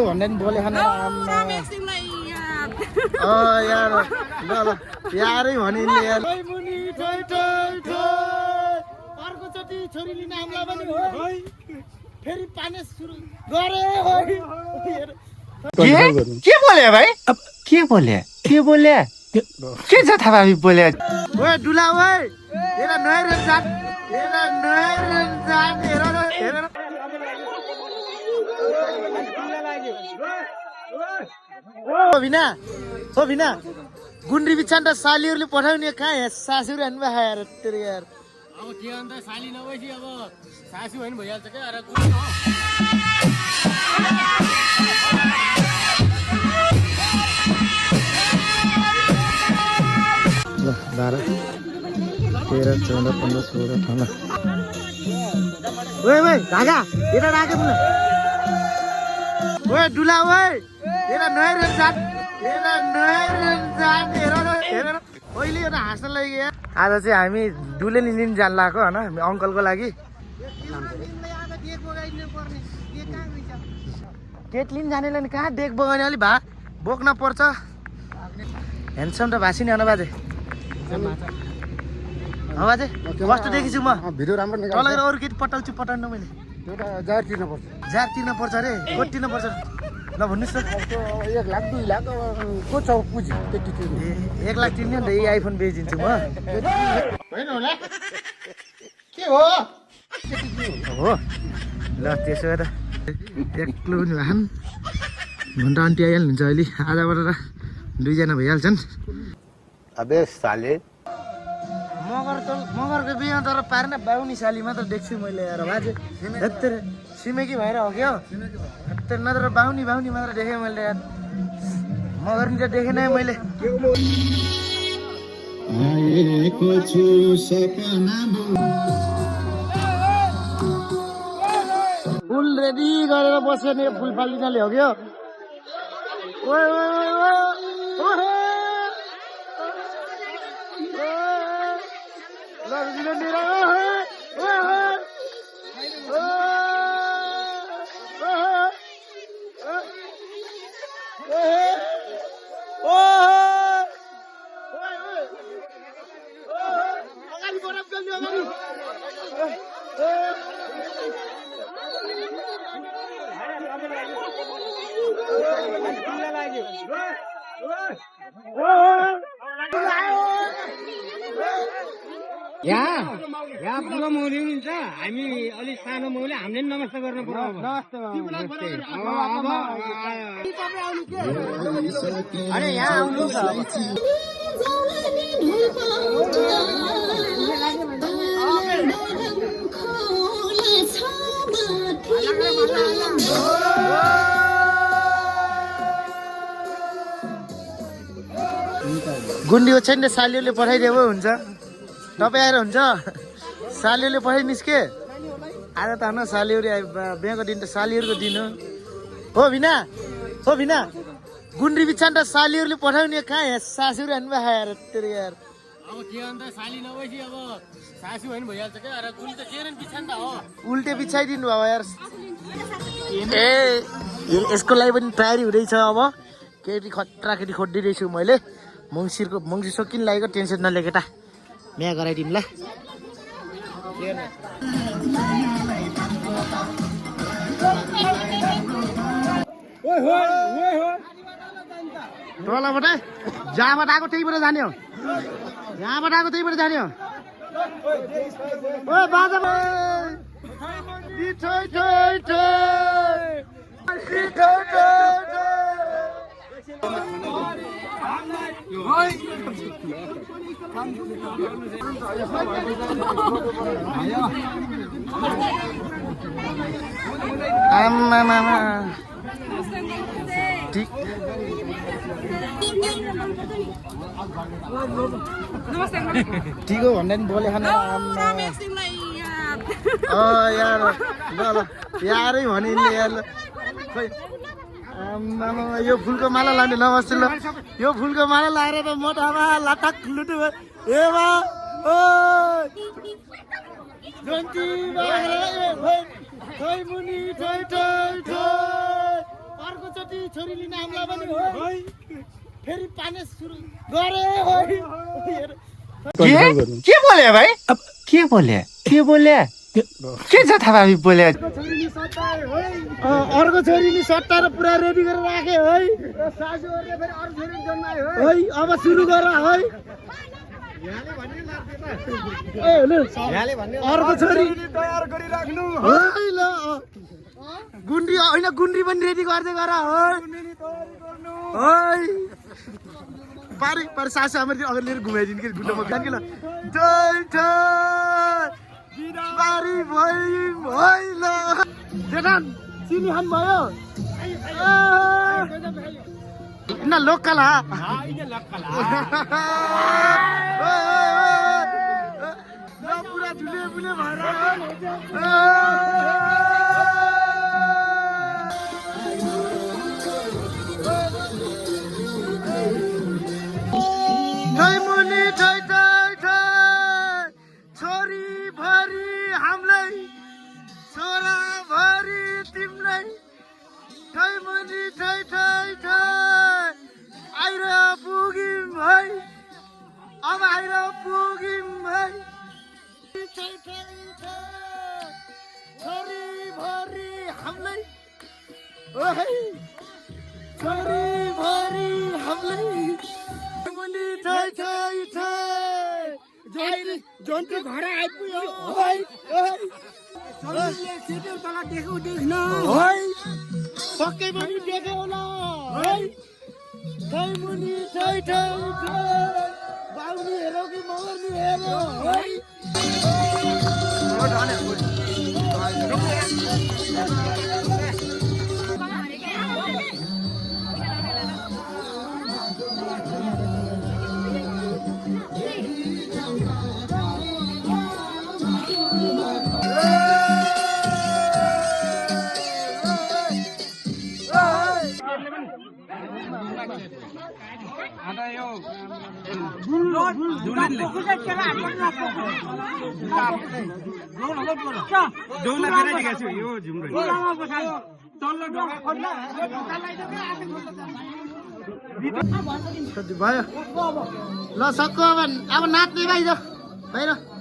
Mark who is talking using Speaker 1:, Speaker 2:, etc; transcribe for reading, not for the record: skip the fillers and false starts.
Speaker 1: भन्दा नि बोले खाना यार ल ल यारै भने यार अर्कोचोटि छोरीले नामलाई पनि हो फेरि पानी सुरु गरे
Speaker 2: के बोले भाइ के बोले के बोले के छ थाहा बोले
Speaker 1: ओए दुला ओए हेर नहेर जान हेर नहेर जान हेर हेर ओ बिना गुन्डी बिछान्दा सालीहरुले पठाउने कहाँ सासूहरु हान्नु भए यार तेरो यार
Speaker 3: अब के अन्त साली नभएपछि अब सासू हैन भइहाल्छ के अरे
Speaker 1: ल 12 13 14 15 16 18 ओए ओए धागा एटा राखे पुन ओए दुला ओए एटा नहेर जान हेर हेर अहिले एउटा हाँस्न लाग्यो आज चाहिँ हामी दुले लिन जान लाग्यो हैन अंकलको लागि केट लिन जानेलाई नि कहाँ डेक बगाउने अलि भा बोक्न पर्छ ह्यान्डसम त भासी नि बाजे बाजे कस्तो देखिछु म
Speaker 2: भिडियो राम्रो निकाल्छ
Speaker 1: तल अरु केटी पटाउन मैले
Speaker 2: एउटा जार तिर्न पर्छ
Speaker 1: रे कोट तिर्न पर्छ ल भन्नुस् त
Speaker 2: 1 लाख 2 लाख को छ पुँजी त्यति तिर्नु
Speaker 1: 1 लाख तिर्ने नि त यही आइफोन बेचिदिन्छु म
Speaker 2: हैन होला के हो
Speaker 1: हो ल त्यसो भए त एक्लो पनि भएन घन्टा आन्टी आइहाल्नुहुन्छ अहिले आधाबाट त 2 जना भइहाल्छन्
Speaker 2: अबे साले
Speaker 1: मगरको बिहा तर पारेन बाउनी साली मात्र देख्छु मैले यार बाजे हत्तर छिमेकी भएर हो क्या हत्तर नत्र बाउनी मात्र देखेँ मैले यार मगर नि त देखेन मैले फुल रेडी गरेर बस्यो नि फुल फालिदिनाले हो क्या
Speaker 3: यहाँ पुरा मौली हुन्छ हामी अलि सानो मौली हामीले पनि नमस्ते गर्न पर्यो
Speaker 1: अरे यहाँ आउनु गुन्डी ओछ्यान सालीहरूले पठाइदिएको हुन्छ तपाईँ आएर हुन्छ सालीहरूले पठाइदिनुहोस् के आज त होइन सालीहरू बिहाको दिन त सालीहरूको दिन हो बिना गुन्डी बिछान त सालीहरूले पठाउने कहाँ सासूहरू हान्नु भए यार तेरो यार
Speaker 3: अब के अन्त साली नभएपछि अब सासू हैन भइहाल्छ के अरे कुल त केरन बिछान त हो
Speaker 1: उल्टे बिछाइदिनु भयो यार ए यसको लागि पनि तयारी हुँदैछ अब केटी खतरा केटी खोजिदिँदैछु मैले मङ्सिर सकिन लागेको टेन्सन नले केटा बिहा गराइदिनु ल तलबाट जहाँबाट आएको त्यहीबाट जाने हो यहाँबाट आएको त्यहीबाट जाने हो ओ बाजा ठीक हो भन्दा नि बोले खाना यार ल ल यारै भने यार खोइ यो फुलको माला लाने नमस्ते ल यो फुलको माला लाएर त मोटामा लाटाक लुटु ए बा ओ जन्ती बा खोइ मुनि ठोइ ठोइ ठोइ अर्को कति छोरीले नामलाई पनि हो फेरि पाने सुरु गरे
Speaker 2: के बोले भाइ के बोले के बोले के जथाभावी बोले
Speaker 1: अर्को छोरीले सट्टा र पुरा रेडी गरेर राखे है सासूहरूले फेरि अरू छोरी जन्मायो है अब सुरु गर है अर्को छोरी तयार गरिराख्नु है ल गुन्डी होइन गुन्डी पनि रेडी गर्दै गर है पारी पारी सासू आमाले अगाडि लिएर घुमाइदिनु कि गुन्डोमा जान कि ल जय जय पारी भइल जेठान चिनी खानु भयो न लोकल हा पुरा झुले बुले भएर मुनि छोरी भरी हामीलाई छोरा भरी तिमीलाई मुनि आएर पुग्यौँ है अब आएर पुग्यौँ है छोरी भरी हामीलाई छोरी भरी हामीलाई जन्टु घर आइपुग्यो पक्कै पनि देख्यो होला मुनि बाउनी हेरौ कि मगर्नी हेरौ भयो ल सक्यो अब नाच्ने भाइ बाहिर